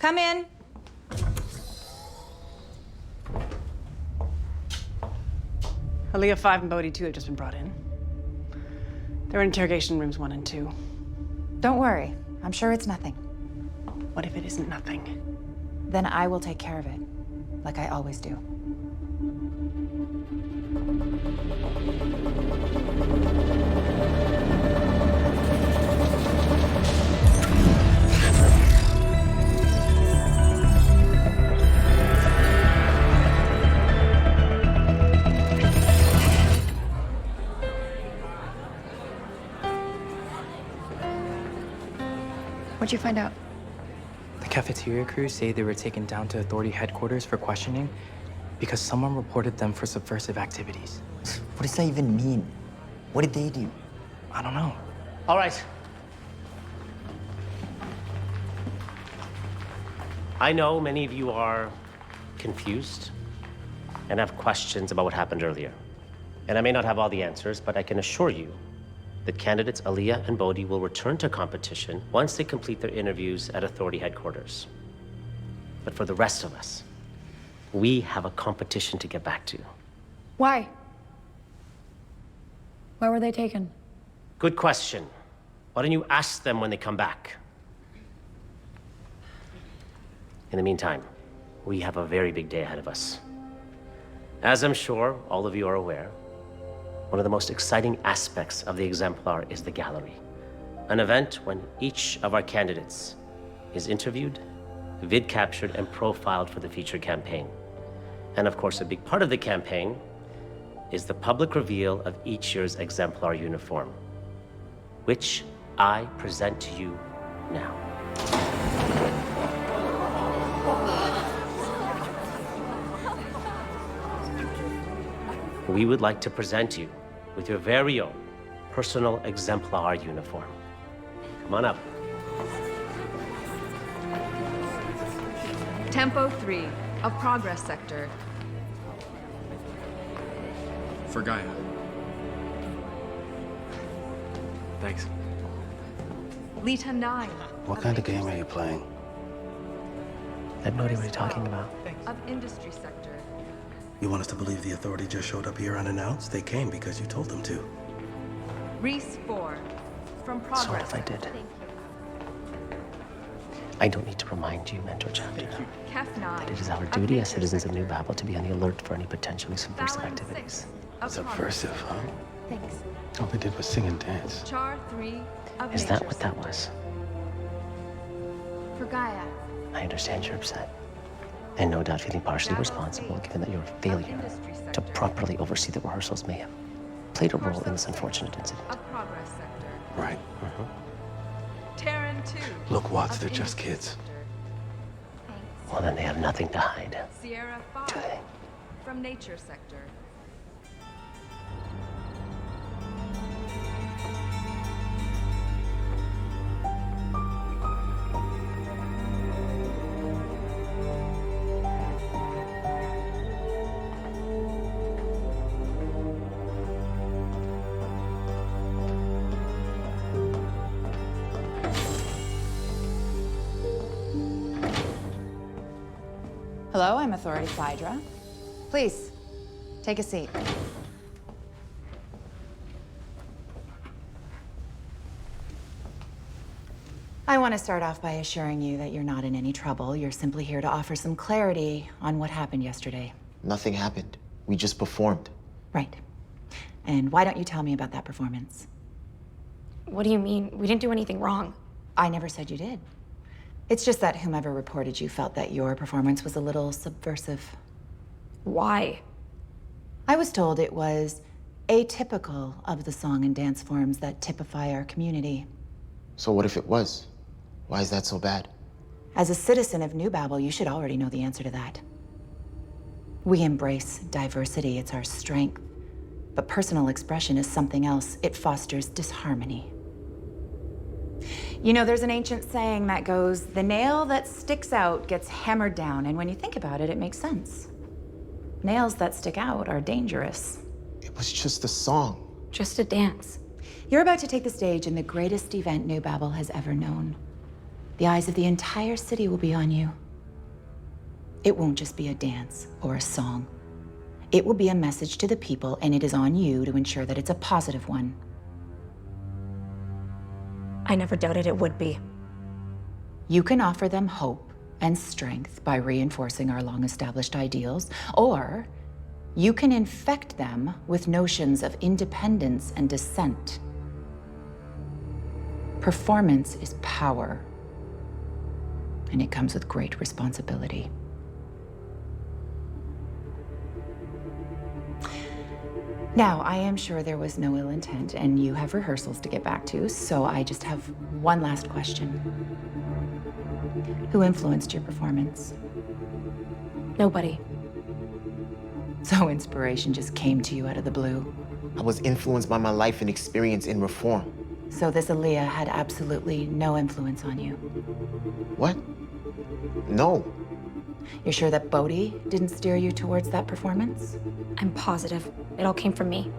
Come in. Aaliyah 5 and Bodhi 2 have just been brought in. They're in interrogation rooms 1 and 2. Don't worry. I'm sure it's nothing. What if it isn't nothing? Then I will take care of it, like I always do. What'd you find out? The cafeteria crew say they were taken down to authority headquarters for questioning because someone reported them for subversive activities. What does that even mean? What did they do? I don't know. All right. I know many of you are confused and have questions about what happened earlier. And I may not have all the answers, but I can assure you that candidates Aaliyah and Bodhi will return to competition once they complete their interviews at authority headquarters. But for the rest of us, we have a competition to get back to. Why? Why were they taken? Good question. Why don't you ask them when they come back? In the meantime, we have a very big day ahead of us. As I'm sure all of you are aware, one of the most exciting aspects of the Exemplar is the gallery. An event when each of our candidates is interviewed, vid captured, and profiled for the feature campaign. And of course, a big part of the campaign is the public reveal of each year's Exemplar uniform, which I present to you now. We would like to present you with your very own personal Exemplar uniform. Come on up. Tempo 3 of Progress Sector. For Gaia. Thanks. Lita 9 What kind of game are you playing? I have no idea what you're talking about. of Industry Sector. You want us to believe the authority just showed up here unannounced? They came because you told them to. Reese 4 from Progress. Sorry if I did. I don't need to remind you, Mentor Chapter, Kef 9 that it is our of duty as Nature citizens of Sector. New Babel to be on the alert for any potentially subversive Fallon activities. 6 of Subversive, huh? Thanks. All they did was sing and dance. Char 3 of Is Nature that what that was? For Gaia. I understand you're upset. And no doubt feeling partially responsible, given that your failure to properly oversee the rehearsals may have played a role in this unfortunate incident. Of Progress Sector. Right. Terran 2. Look, Watts, of they're just Industry kids. Sector. Thanks. Well, then they have nothing to hide. Sierra 5 Do they? from Nature Sector. Hello, I'm Authority Phaedra. Please, take a seat. I want to start off by assuring you that you're not in any trouble. You're simply here to offer some clarity on what happened yesterday. Nothing happened. We just performed. Right. And why don't you tell me about that performance? What do you mean? We didn't do anything wrong. I never said you did. It's just that whomever reported you felt that your performance was a little subversive. Why? I was told it was atypical of the song and dance forms that typify our community. So what if it was? Why is that so bad? As a citizen of New Babel, you should already know the answer to that. We embrace diversity, it's our strength. But personal expression is something else. It fosters disharmony. You know, there's an ancient saying that goes, the nail that sticks out gets hammered down, and when you think about it, it makes sense. Nails that stick out are dangerous. It was just a song. Just a dance. You're about to take the stage in the greatest event New Babel has ever known. The eyes of the entire city will be on you. It won't just be a dance or a song. It will be a message to the people, and it is on you to ensure that it's a positive one. I never doubted it would be. You can offer them hope and strength by reinforcing our long-established ideals, or you can infect them with notions of independence and dissent. Performance is power, and it comes with great responsibility. Now, I am sure there was no ill intent, and you have rehearsals to get back to, so I just have one last question. Who influenced your performance? Nobody. So inspiration just came to you out of the blue? I was influenced by my life and experience in reform. So this Aaliyah had absolutely no influence on you? What? No. You're sure that Bodhi didn't steer you towards that performance? I'm positive. It all came from me.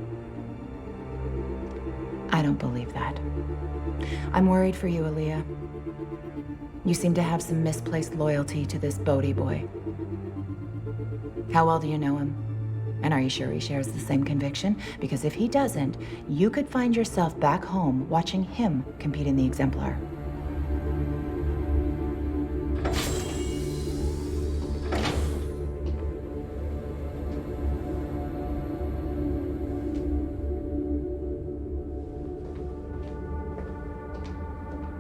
I don't believe that. I'm worried for you, Aaliyah. You seem to have some misplaced loyalty to this Bodhi boy. How well do you know him? And are you sure he shares the same conviction? Because if he doesn't, you could find yourself back home watching him compete in the exemplar.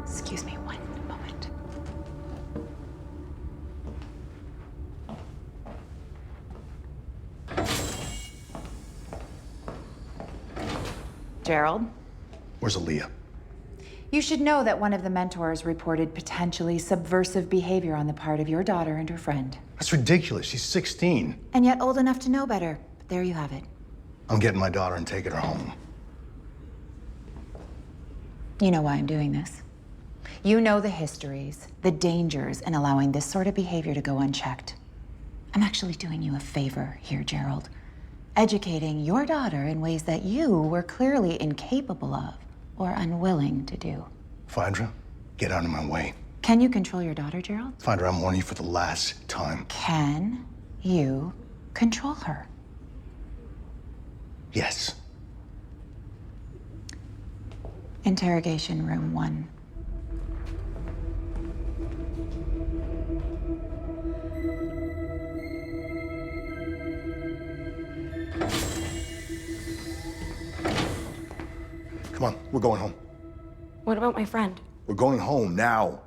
Excuse me one moment. Gerald? Where's Aaliyah? You should know that one of the mentors reported potentially subversive behavior on the part of your daughter and her friend. That's ridiculous. She's 16. And yet old enough to know better. But there you have it. I'm getting my daughter and taking her home. You know why I'm doing this. You know the histories, the dangers in allowing this sort of behavior to go unchecked. I'm actually doing you a favor here, Gerald. Educating your daughter in ways that you were clearly incapable of or unwilling to do. Phaedra, get out of my way. Can you control your daughter, Gerald? Phaedra, I'm warning you for the last time. Can you control her? Yes. Interrogation room 1. Come on, we're going home. What about my friend? We're going home now.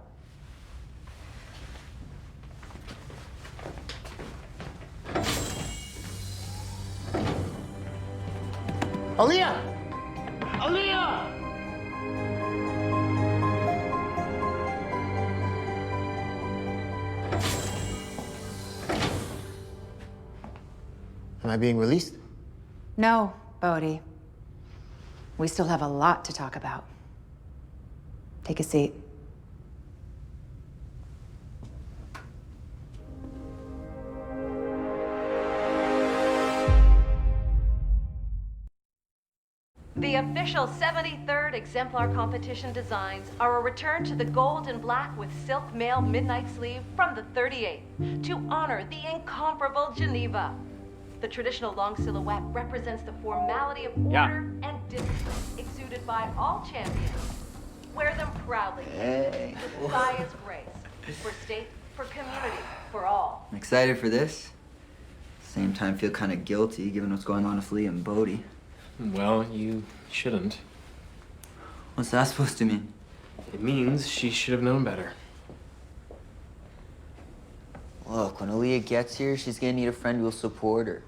Aaliyah! Aaliyah! Am I being released? No, Bodhi. We still have a lot to talk about. Take a seat. The official 73rd exemplar competition designs are a return to the gold and black with silk mail midnight sleeve from the 38th to honor the incomparable Geneva. The traditional long silhouette represents the formality of order and discipline exuded by all champions. Wear them proudly with Messiah's grace. For state, for community, for all. I'm excited for this. Same time, feel kind of guilty given what's going on with Lee and Bodhi. Well, you shouldn't. What's that supposed to mean? It means she should have known better. Look, when Aaliyah gets here, she's gonna need a friend who'll support her.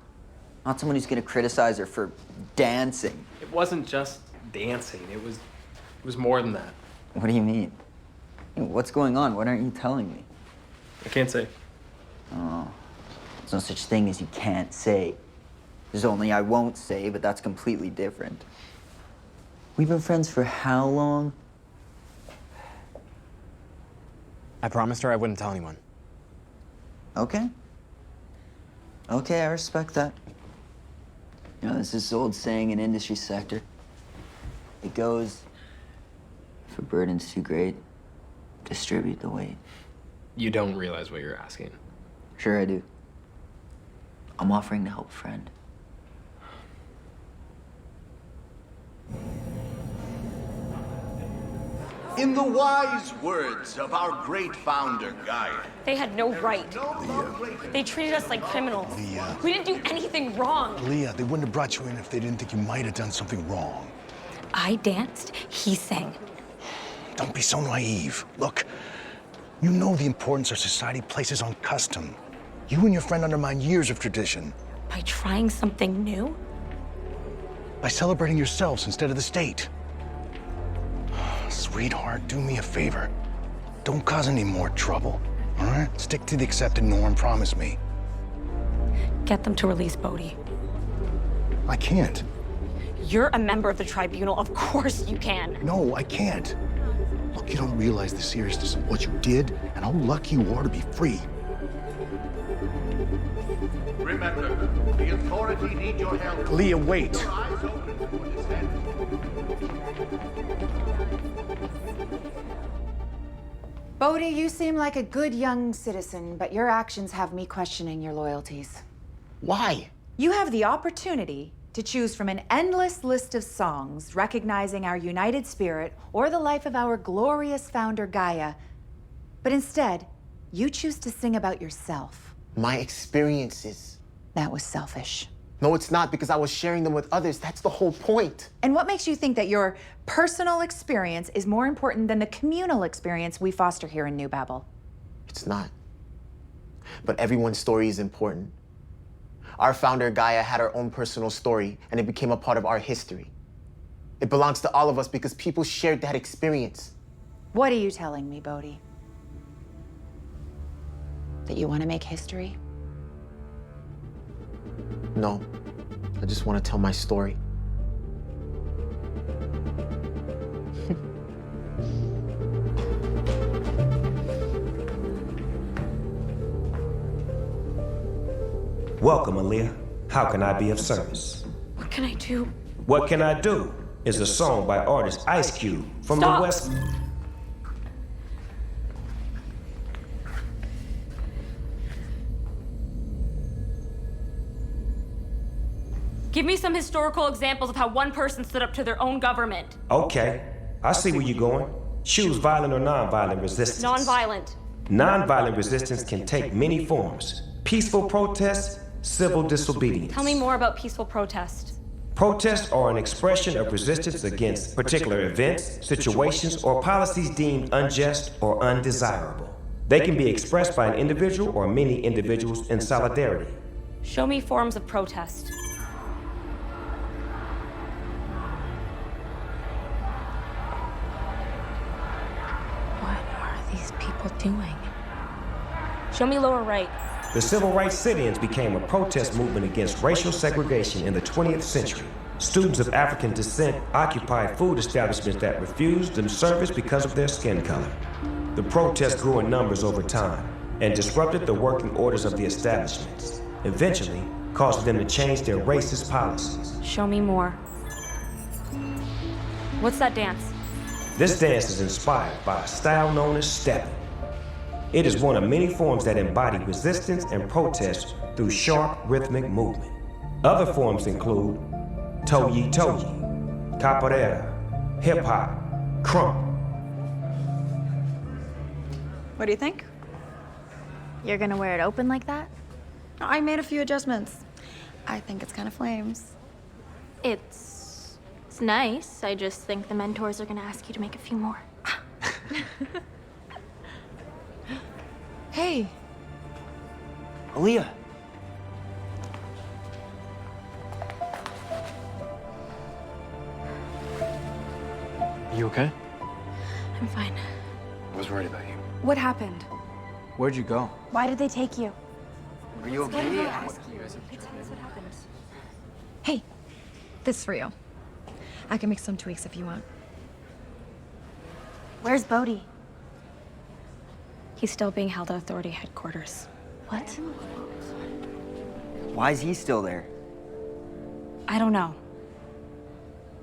Not someone who's gonna criticize her for dancing. It wasn't just dancing. It was more than that. What do you mean? What's going on? What aren't you telling me? I can't say. Oh, there's no such thing as you can't say. There's only I won't say, but that's completely different. We've been friends for how long? I promised her I wouldn't tell anyone. Okay. Okay, I respect that. You know, there's this old saying in industry sector. It goes, if a burden's too great, distribute the weight. You don't realize what you're asking. Sure I do. I'm offering to help a friend. In the wise words of our great founder, Gaia. They had no right. They treated us like criminals. Leah. We didn't do anything wrong. Leah, they wouldn't have brought you in if they didn't think you might have done something wrong. I danced, he sang. Don't be so naive. Look, you know the importance our society places on custom. You and your friend undermine years of tradition. By trying something new? By celebrating yourselves instead of the state. Sweetheart, do me a favor. Don't cause any more trouble, all right? Stick to the accepted norm, promise me. Get them to release Bodhi. I can't. You're a member of the tribunal. Of course you can. No, I can't. Look, you don't realize the seriousness of what you did and how lucky you are to be free. Remember, the authority need your help. Leah, wait. Your eyes open for this end. Bodhi, you seem like a good young citizen, but your actions have me questioning your loyalties. Why? You have the opportunity to choose from an endless list of songs recognizing our united spirit or the life of our glorious founder, Gaia. But instead, you choose to sing about yourself. My experiences. That was selfish. No, it's not, because I was sharing them with others. That's the whole point. And what makes you think that your personal experience is more important than the communal experience we foster here in New Babel? It's not. But everyone's story is important. Our founder, Gaia, had her own personal story, and it became a part of our history. It belongs to all of us because people shared that experience. What are you telling me, Bodhi? That you want to make history? No, I just want to tell my story. Welcome, Aaliyah. How can I be of service? What can I do? What Can I Do is a song by artist Ice Cube from Stop. the West. Give me some historical examples of how one person stood up to their own government. Okay, I see where you're going. Choose violent or nonviolent resistance. Nonviolent. Nonviolent resistance can take many forms. Peaceful protest, civil disobedience. Tell me more about peaceful protest. Protests are an expression of resistance against particular events, situations, or policies deemed unjust or undesirable. They can be expressed by an individual or many individuals in solidarity. Show me forms of protest. What are these people doing? Show me lower right. The civil rights sit-ins became a protest movement against racial segregation in the 20th century. Students of African descent occupied food establishments that refused them service because of their skin color. The protests grew in numbers over time and disrupted the working orders of the establishments, eventually causing them to change their racist policies. Show me more. What's that dance? This dance is inspired by a style known as stepping. It is one of many forms that embody resistance and protest through sharp rhythmic movement. Other forms include toe-ye, capoeira, hip-hop, crump. What do you think? You're gonna wear it open like that? I made a few adjustments. I think it's kind of flames. It's nice. I just think the mentors are gonna ask you to make a few more. Hey. Aaliyah. You okay? I'm fine. I was worried about you. What happened? Where'd you go? Why did they take you? Are you okay? Hey, this for you. I can make some tweaks if you want. Where's Bodhi? He's still being held at authority headquarters. What? Why is he still there? I don't know.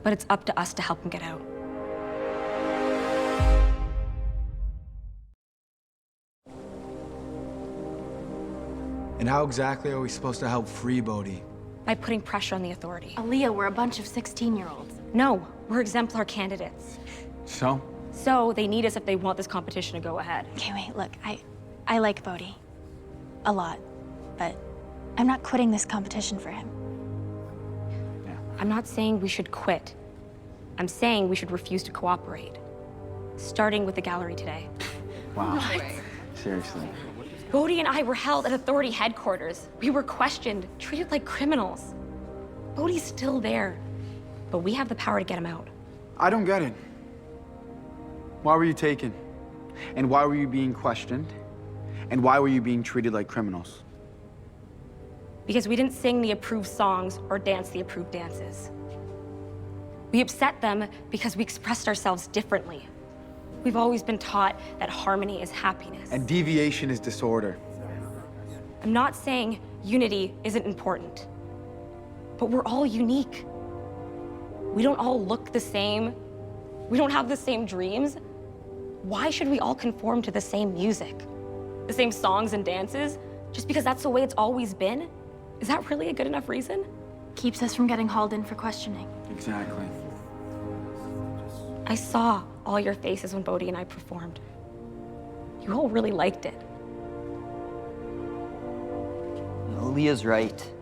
But it's up to us to help him get out. And how exactly are we supposed to help free Bodhi? By putting pressure on the authority. Aaliyah, we're a bunch of 16-year-olds. No, we're exemplar candidates. So? So they need us if they want this competition to go ahead. Okay, wait, look, I like Bodhi. A lot. But I'm not quitting this competition for him. I'm not saying we should quit. I'm saying we should refuse to cooperate. Starting with the gallery today. Wow. Seriously. Bodhi and I were held at authority headquarters. We were questioned, treated like criminals. Bodhi's still there, but we have the power to get him out. I don't get it. Why were you taken? And why were you being questioned? And why were you being treated like criminals? Because we didn't sing the approved songs or dance the approved dances. We upset them because we expressed ourselves differently. We've always been taught that harmony is happiness. And deviation is disorder. I'm not saying unity isn't important, but we're all unique. We don't all look the same. We don't have the same dreams. Why should we all conform to the same music? The same songs and dances? Just because that's the way it's always been? Is that really a good enough reason? Keeps us from getting hauled in for questioning. Exactly. I saw all your faces when Bodhi and I performed. You all really liked it. Aaliyah's right.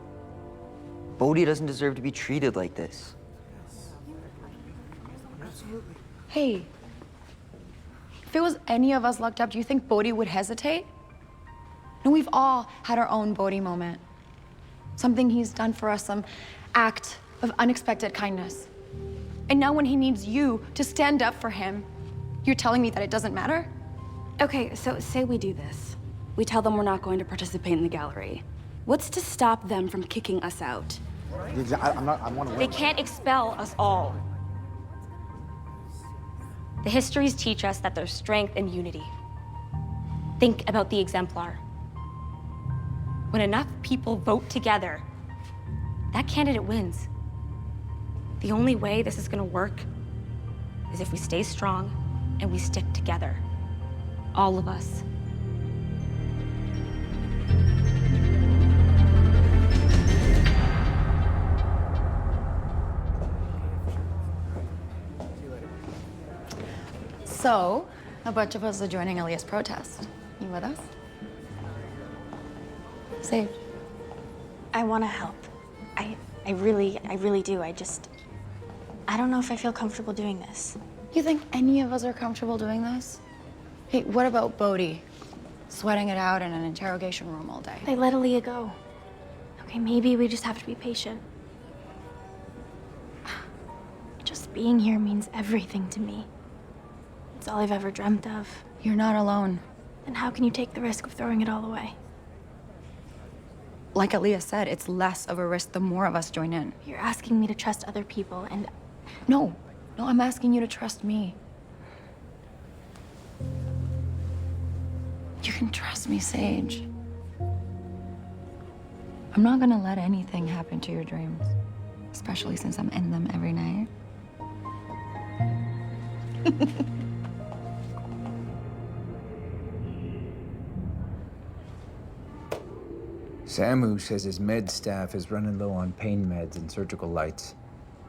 Bodhi doesn't deserve to be treated like this. Hey, if it was any of us locked up, do you think Bodhi would hesitate? No, we've all had our own Bodhi moment. Something he's done for us, some act of unexpected kindness. And now when he needs you to stand up for him, you're telling me that it doesn't matter? Okay, so say we do this. We tell them we're not going to participate in the gallery. What's to stop them from kicking us out? I want to win. They can't expel us all. The histories teach us that there's strength in unity. Think about the exemplar. When enough people vote together, that candidate wins. The only way this is gonna work is if we stay strong and we stick together. All of us. So, a bunch of us are joining Aaliyah's protest. You with us? Sage. I want to help. I really do. I don't know if I feel comfortable doing this. You think any of us are comfortable doing this? Hey, what about Bodhi? Sweating it out in an interrogation room all day. They let Aaliyah go. Okay, maybe we just have to be patient. Just being here means everything to me. It's all I've ever dreamt of. You're not alone. Then how can you take the risk of throwing it all away? Like Aaliyah said, it's less of a risk the more of us join in. You're asking me to trust other people, and No, I'm asking you to trust me. You can trust me, Sage. I'm not gonna let anything happen to your dreams, especially since I'm in them every night. Samu says his med staff is running low on pain meds and surgical lights.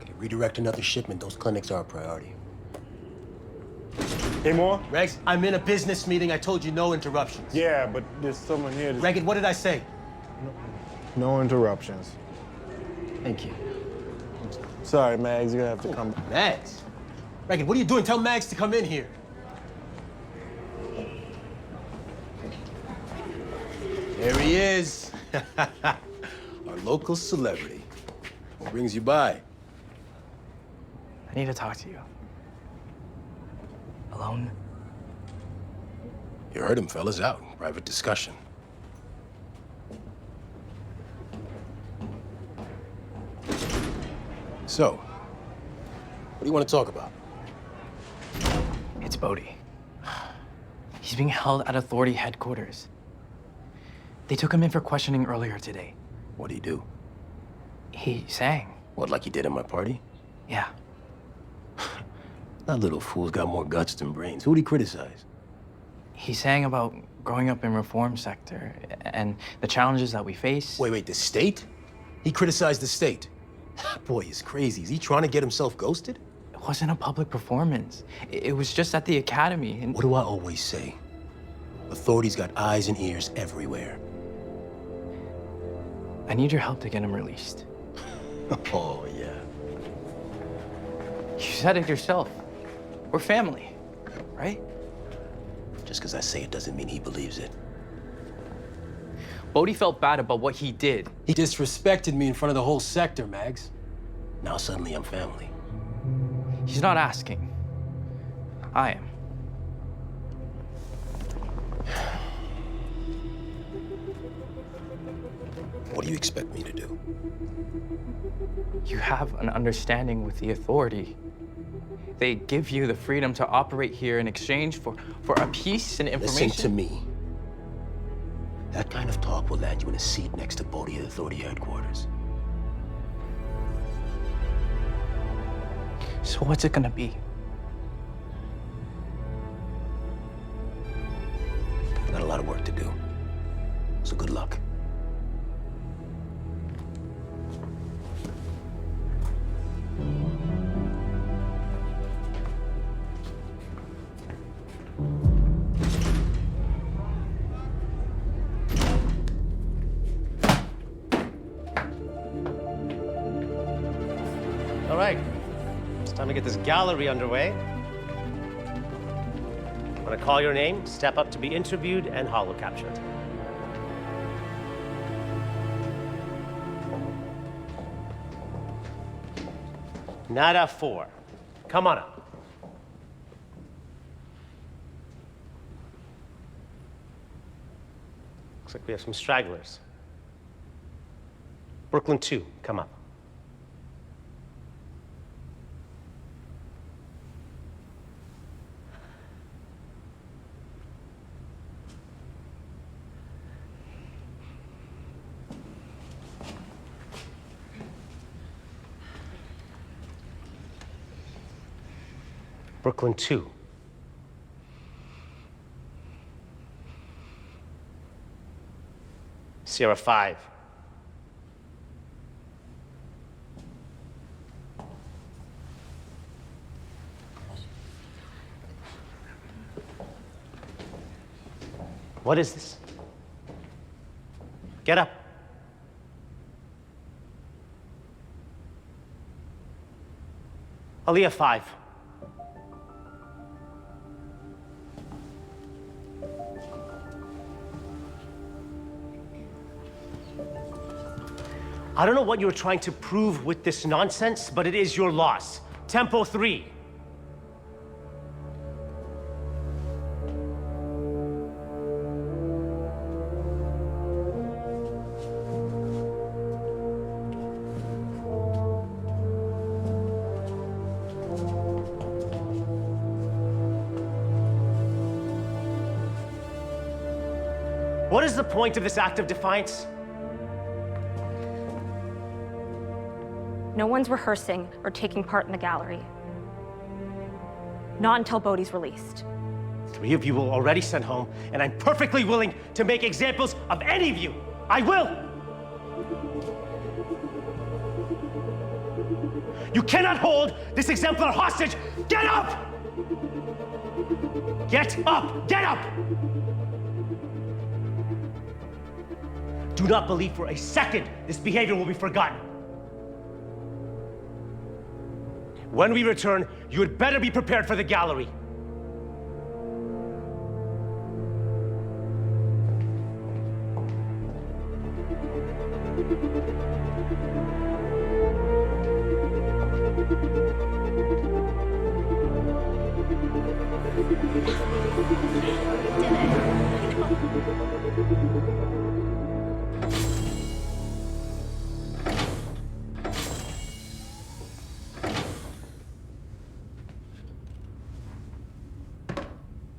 Okay, redirect another shipment. Those clinics are a priority. Hey, Moore? Rex, I'm in a business meeting. I told you no interruptions. Yeah, but there's someone here. Regan, what did I say? No interruptions. Thank you. Sorry, Mags, you're gonna have to come. Mags? Regan, what are you doing? Tell Mags to come in here. There he is. Our local celebrity. What brings you by? I need to talk to you. Alone? You heard him, fellas. Out. Private discussion. So, what do you want to talk about? It's Bodhi. He's being held at authority headquarters. They took him in for questioning earlier today. What'd he do? He sang. What, like he did at my party? Yeah. That little fool's got more guts than brains. Who'd he criticize? He sang about growing up in reform sector and the challenges that we face. Wait, the state? He criticized the state. Boy, he's crazy. Is he trying to get himself ghosted? It wasn't a public performance. It was just at the academy. And what do I always say? Authorities got eyes and ears everywhere. I need your help to get him released. Oh, yeah. You said it yourself. We're family, right? Just because I say it doesn't mean he believes it. Bodhi felt bad about what he did. He disrespected me in front of the whole sector, Mags. Now suddenly I'm family. He's not asking. I am. What do you expect me to do? You have an understanding with the authority. They give you the freedom to operate here in exchange for a peace and information. Listen to me. That kind of talk will land you in a seat next to Bodhi at Authority headquarters. So what's it gonna be? Got a lot of work to do. So good luck. All right, it's time to get this gallery underway. When I call your name, step up to be interviewed and holo-captured. Nada 4. Come on up. Looks like we have some stragglers. Brooklyn 2, come up. Brooklyn 2. Sierra 5. What is this? Get up. Aliyah 5. I don't know what you were trying to prove with this nonsense, but it is your loss. Tempo 3. What is the point of this act of defiance? No one's rehearsing or taking part in the gallery. Not until Bodhi's released. 3 of you were already sent home, and I'm perfectly willing to make examples of any of you. I will! You cannot hold this exemplar hostage! Get up! Get up! Get up! Do not believe for a second this behavior will be forgotten. When we return, you had better be prepared for the gallery.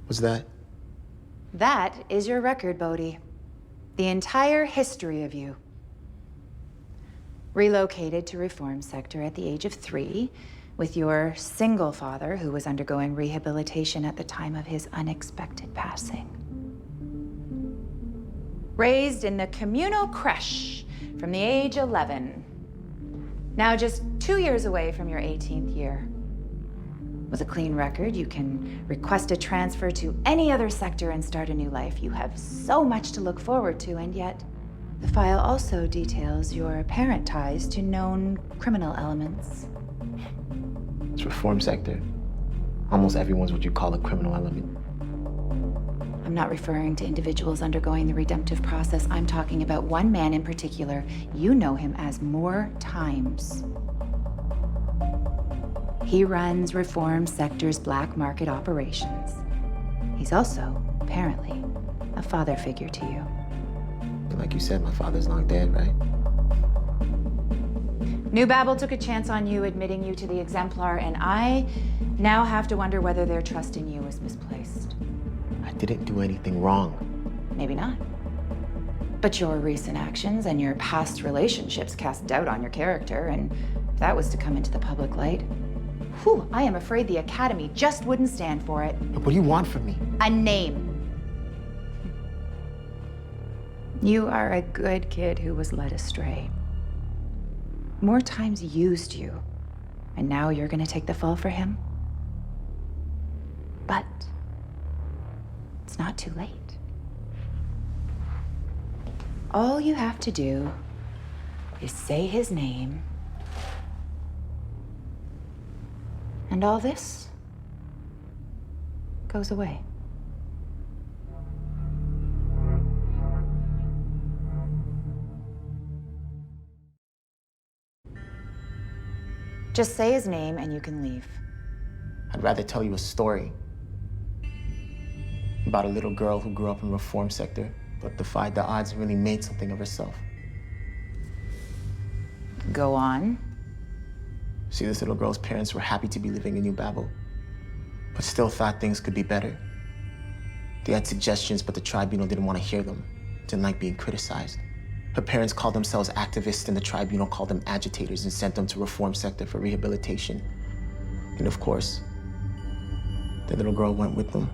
What's that? That is your record, Bodhi. The entire history of you. Relocated to reform sector at the age of 3, with your single father who was undergoing rehabilitation at the time of his unexpected passing. Raised in the communal creche from the age 11. Now just 2 years away from your 18th year. With a clean record, you can request a transfer to any other sector and start a new life. You have so much to look forward to, and yet the file also details your apparent ties to known criminal elements. It's reform sector. Almost everyone's what you call a criminal element. I'm not referring to individuals undergoing the redemptive process. I'm talking about one man in particular. You know him as More Times. He runs Reform Sector's black market operations. He's also, apparently, a father figure to you. Like you said, my father's long dead, right? New Babel took a chance on you, admitting you to the exemplar, and I now have to wonder whether their trust in you is misplaced. I didn't do anything wrong. Maybe not. But your recent actions and your past relationships cast doubt on your character, and if that was to come into the public light, whew, I am afraid the Academy just wouldn't stand for it. What do you want from me? A name. You are a good kid who was led astray. More Times used you, and now you're gonna take the fall for him? But it's not too late. All you have to do is say his name, and all this goes away. Just say his name and you can leave. I'd rather tell you a story about a little girl who grew up in the reform sector, but defied the odds and really made something of herself. Go on. See, this little girl's parents were happy to be living in New Babel, but still thought things could be better. They had suggestions, but the tribunal didn't want to hear them, didn't like being criticized. Her parents called themselves activists, and the tribunal called them agitators and sent them to reform sector for rehabilitation. And of course, the little girl went with them.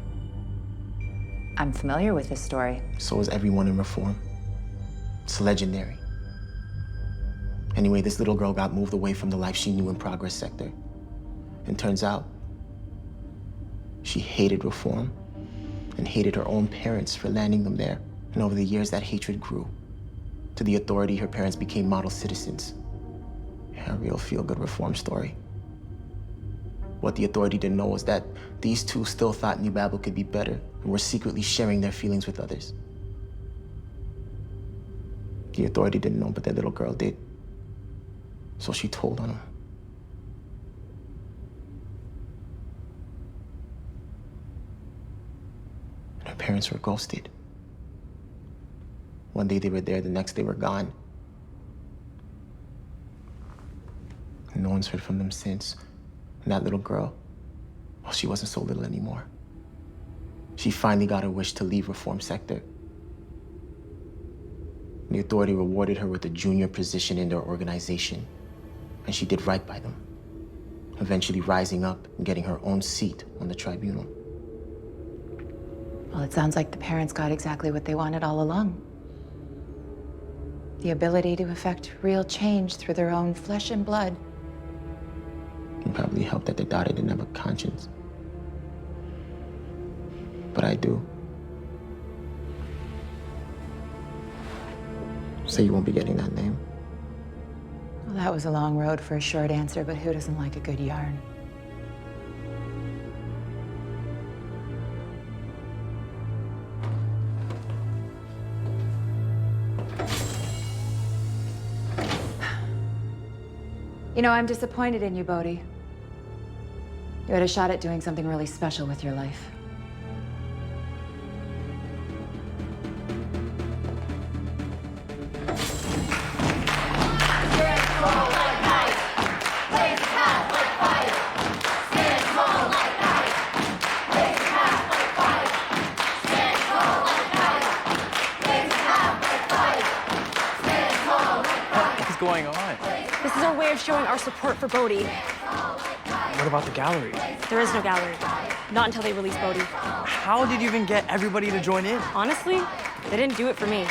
I'm familiar with this story. So is everyone in reform. It's legendary. Anyway, this little girl got moved away from the life she knew in progress sector. And turns out, she hated reform and hated her own parents for landing them there. And over the years, that hatred grew. To the authority, her parents became model citizens. Yeah, a real feel-good reform story. What the authority didn't know was that these two still thought New Babel could be better and were secretly sharing their feelings with others. The authority didn't know, but that little girl did. So she told on them. And her parents were ghosted. One day they were there, the next they were gone. And no one's heard from them since. And that little girl, well, she wasn't so little anymore. She finally got her wish to leave reform sector. The authority rewarded her with a junior position in their organization. And she did right by them, eventually rising up and getting her own seat on the tribunal. Well, it sounds like the parents got exactly what they wanted all along. The ability to effect real change through their own flesh and blood. It probably helped that their daughter didn't have a conscience. But I do. So you won't be getting that name. Well, that was a long road for a short answer, but who doesn't like a good yarn? You know, I'm disappointed in you, Bodhi. You had a shot at doing something really special with your life. What's going on? This is our way of showing our support for Bodhi. What about the gallery? There is no gallery. Not until they release Bodhi. How did you even get everybody to join in? Honestly, they didn't do it for me.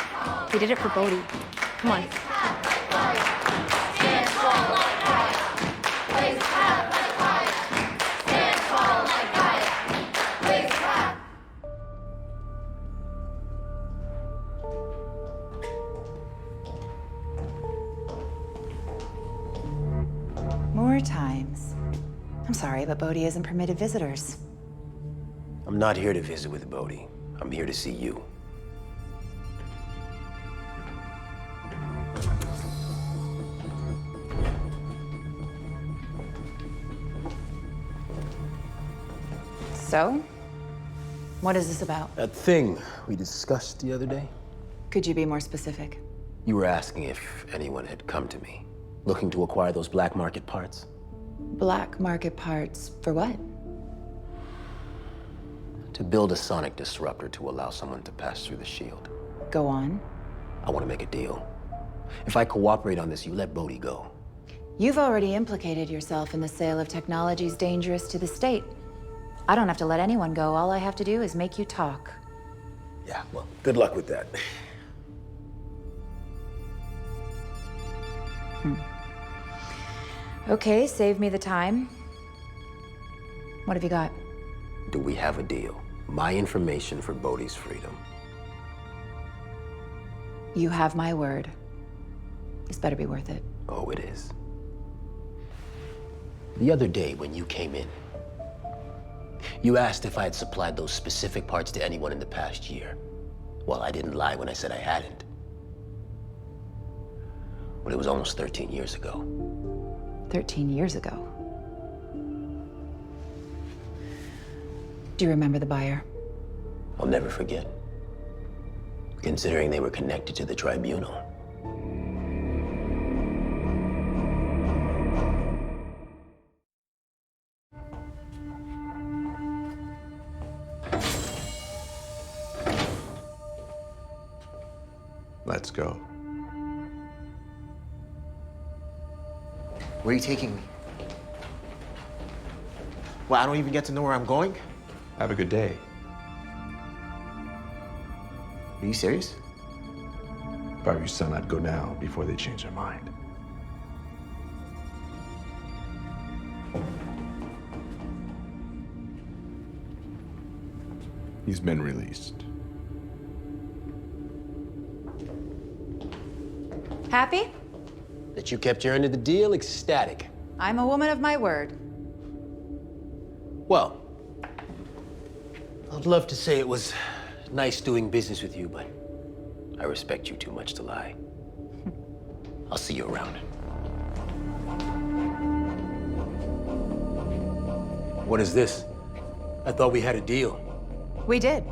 They did it for Bodhi. Come on. More times. I'm sorry, but Bodhi isn't permitted visitors. I'm not here to visit with Bodhi. I'm here to see you. So? What is this about? That thing we discussed the other day? Could you be more specific? You were asking if anyone had come to me, looking to acquire those black market parts. Black market parts for what? To build a sonic disruptor to allow someone to pass through the shield. Go on. I want to make a deal. If I cooperate on this, you let Bodhi go. You've already implicated yourself in the sale of technologies dangerous to the state. I don't have to let anyone go. All I have to do is make you talk. Yeah, well, good luck with that. Okay, save me the time. What have you got? Do we have a deal? My information for Bodhi's freedom. You have my word. This better be worth it. Oh, it is. The other day when you came in, you asked if I had supplied those specific parts to anyone in the past year. Well, I didn't lie when I said I hadn't. But it was almost 13 years ago. 13 years ago. Do you remember the buyer? I'll never forget. Considering they were connected to the tribunal. Let's go. Where are you taking me? Well, I don't even get to know where I'm going? Have a good day. Are you serious? If I were your son, I'd go now before they change their mind. He's been released. Happy? That you kept your end of the deal ecstatic. I'm a woman of my word. Well, I'd love to say it was nice doing business with you, but I respect you too much to lie. I'll see you around. What is this? I thought we had a deal. We did.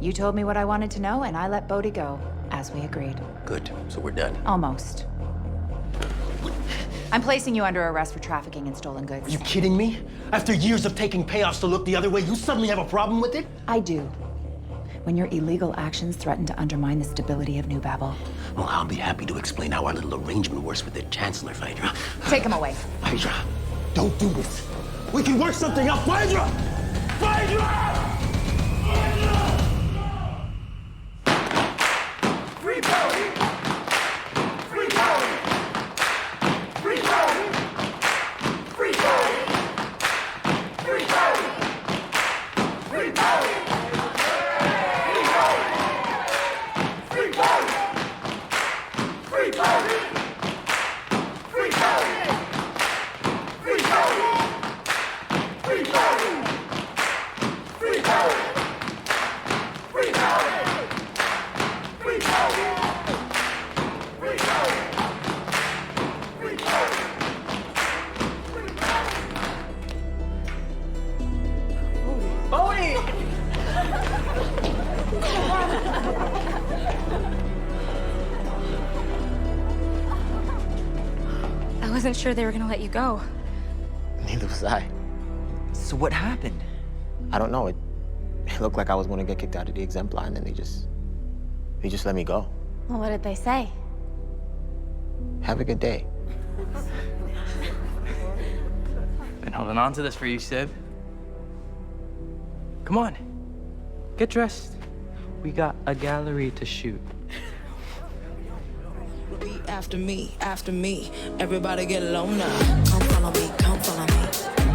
You told me what I wanted to know, and I let Bodhi go, as we agreed. Good, so we're done. Almost. I'm placing you under arrest for trafficking in stolen goods. Are you kidding me? After years of taking payoffs to look the other way, you suddenly have a problem with it? I do. When your illegal actions threaten to undermine the stability of New Babel. Well, I'll be happy to explain how our little arrangement works with the Chancellor, Phaedra. Take him away. Phaedra, don't do this. We can work something out, Phaedra! Phaedra! Free Bodhi! Free Bodhi! Free Bodhi! Free Bodhi! Free Bodhi! Free Bodhi! Free Bodhi! Free Bodhi! Free Bodhi! Free Bodhi! Free Bodhi! Free Bodhi! Free Bodhi! Free Bodhi! Free Bodhi! Free Bodhi! Bodhi! I wasn't sure they were gonna let you go. Neither was I. So what happened? I don't know. It looked like I was going to get kicked out of the exemplar, and then they just let me go. Well, what did they say? Have a good day. Been holding on to this for you, Sib. Come on. Get dressed. We got a gallery to shoot. Repeat after me, after me. Everybody get low now. Come follow me, come follow me.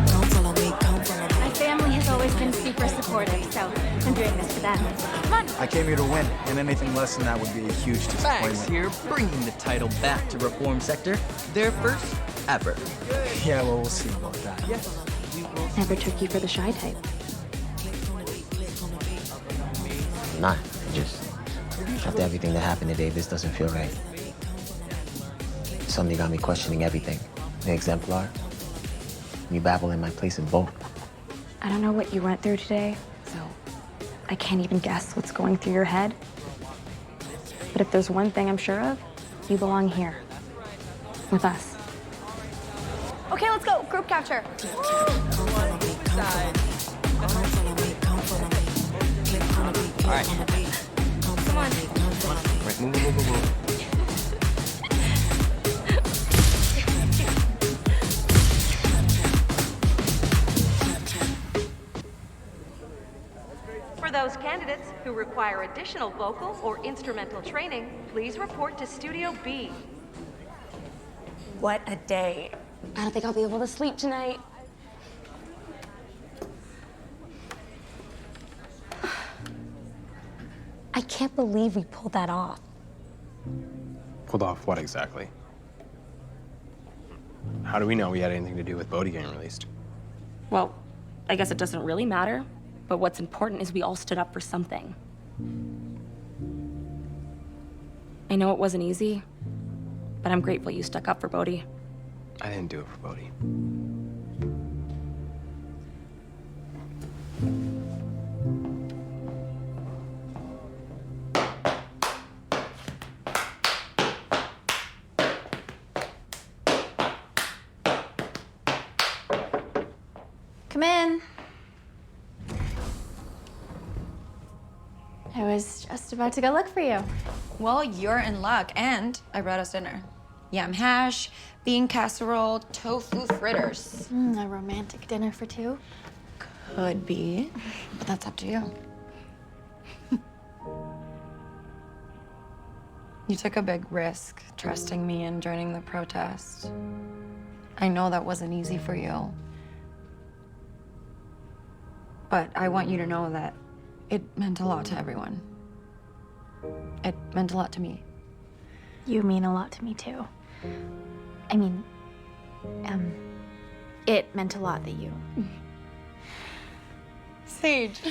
Come follow me, come follow me. My family has always been super supportive, so I'm doing this for them. Come on. I came here to win, and anything less than that would be a huge disappointment. Bags here, bringing the title back to Reform Sector. Their first ever. Yeah, well, we'll see about that. Never took you for the shy type. I'm not. Just after everything that happened today, this doesn't feel right. Suddenly got me questioning everything. The exemplar, me babbling my place in both. I don't know what you went through today, so I can't even guess what's going through your head. But if there's one thing I'm sure of, you belong here. With us. Okay, let's go. Group capture. All right. Come on. Right, move. For those candidates who require additional vocal or instrumental training, please report to Studio B. What a day. I don't think I'll be able to sleep tonight. I can't believe we pulled that off. Pulled off what exactly? How do we know we had anything to do with Bodhi getting released? Well, I guess it doesn't really matter, but what's important is we all stood up for something. I know it wasn't easy, but I'm grateful you stuck up for Bodhi. I didn't do it for Bodhi. Come in. I was just about to go look for you. Well, you're in luck, and I brought us dinner. Yam hash, bean casserole, tofu fritters. A romantic dinner for two? Could be, but that's up to you. You took a big risk trusting me and joining the protest. I know that wasn't easy for you. But I want you to know that it meant a lot to everyone. It meant a lot to me. You mean a lot to me, too. I mean, it meant a lot that you... Sage.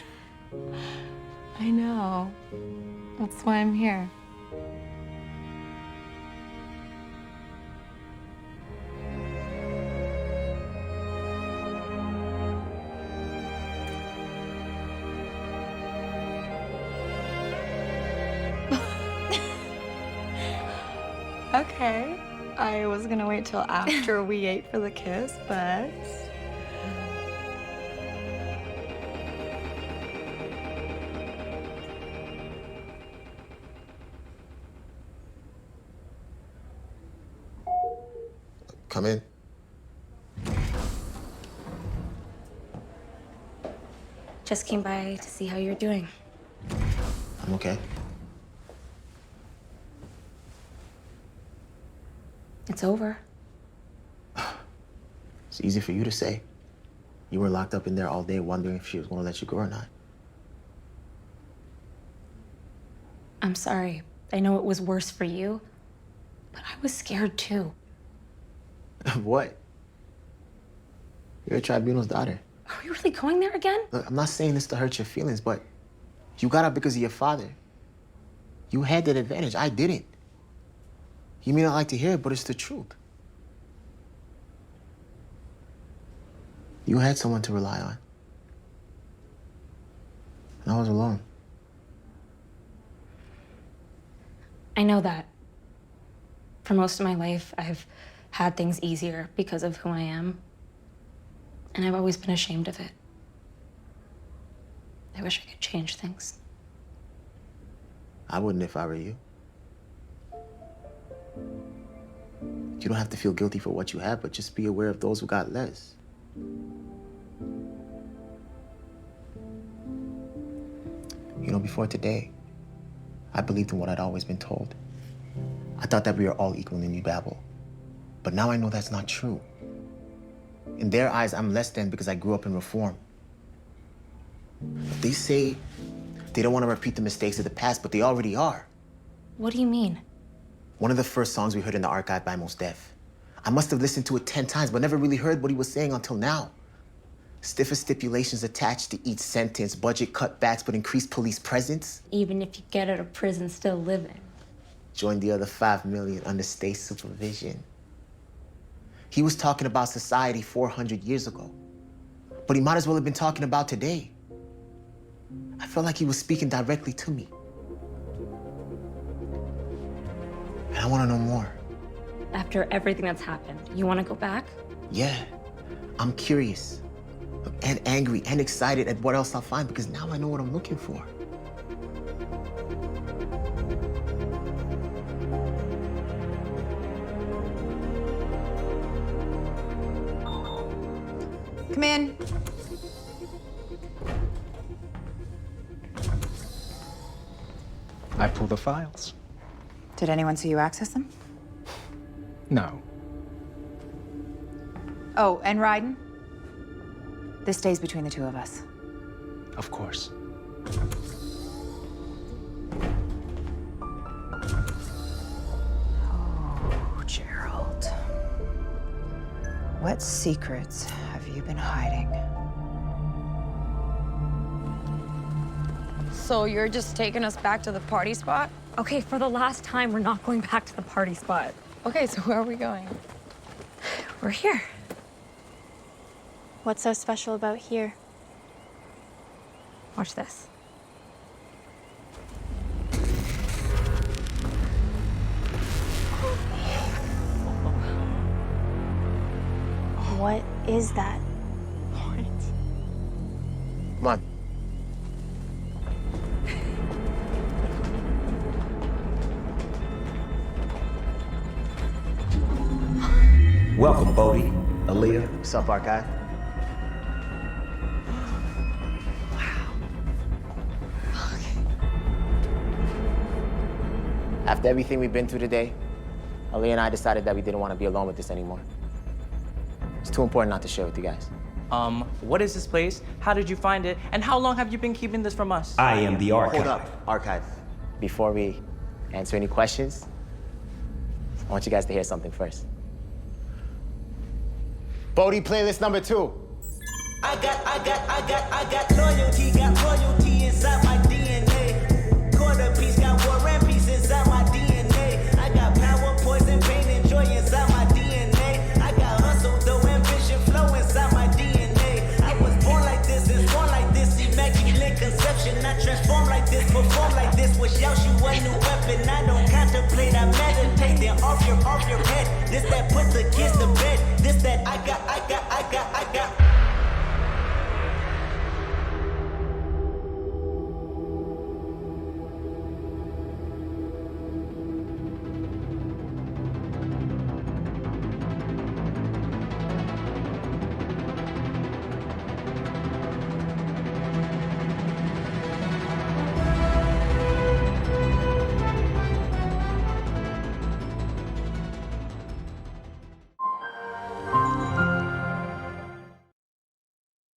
I know. That's why I'm here. Okay. I was gonna wait till after we ate for the kiss, but... Come in. Just came by to see how you're doing. I'm okay. It's over. It's easy for you to say. You were locked up in there all day wondering if she was going to let you go or not. I'm sorry. I know it was worse for you, but I was scared too. Of what? You're a tribunal's daughter. Are we really going there again? Look, I'm not saying this to hurt your feelings, but you got out because of your father. You had that advantage. I didn't. You may not like to hear it, but it's the truth. You had someone to rely on. And I was alone. I know that. For most of my life, I've had things easier because of who I am. And I've always been ashamed of it. I wish I could change things. I wouldn't if I were you. You don't have to feel guilty for what you have, but just be aware of those who got less. You know, before today, I believed in what I'd always been told. I thought that we were all equal in New Babel. But now I know that's not true. In their eyes, I'm less than because I grew up in reform. They say they don't want to repeat the mistakes of the past, but they already are. What do you mean? One of the first songs we heard in the archive by Mos Def. I must have listened to it 10 times, but never really heard what he was saying until now. Stiffer stipulations attached to each sentence, budget cutbacks, but increased police presence. Even if you get out of prison still living. Join the other 5 million under state supervision. He was talking about society 400 years ago, but he might as well have been talking about today. I felt like he was speaking directly to me. And I want to know more. After everything that's happened, you want to go back? Yeah, I'm curious and angry and excited at what else I'll find because now I know what I'm looking for. Come in. I pull the files. Did anyone see you access them? No. Oh, and Ryden? This stays between the two of us. Of course. Oh, Gerald. What secrets have you been hiding? So you're just taking us back to the party spot? Okay, for the last time, we're not going back to the party spot. Okay, so where are we going? We're here. What's so special about here? Watch this. What is that? Come on. Welcome, Bodhi, Aaliyah. What's up, Archive? After everything we've been through today, Ali and I decided that we didn't want to be alone with this anymore. It's too important not to share with you guys. What is this place? How did you find it? And how long have you been keeping this from us? I am the Archive. Hold up, Archive. Before we answer any questions, I want you guys to hear something first. Bodhi playlist number 2. I got loyalty inside my DNA. Quarter piece got war and peace inside my DNA. I got power, poison, pain, and joy inside my DNA. I got hustle, though, ambition, flow inside my DNA. I was born like this, and born like this, immaculate conception. I transform like this, perform like this, wish out you a new weapon. I don't contemplate, I meditate, then off your head. This that put the kids to bed. This that I got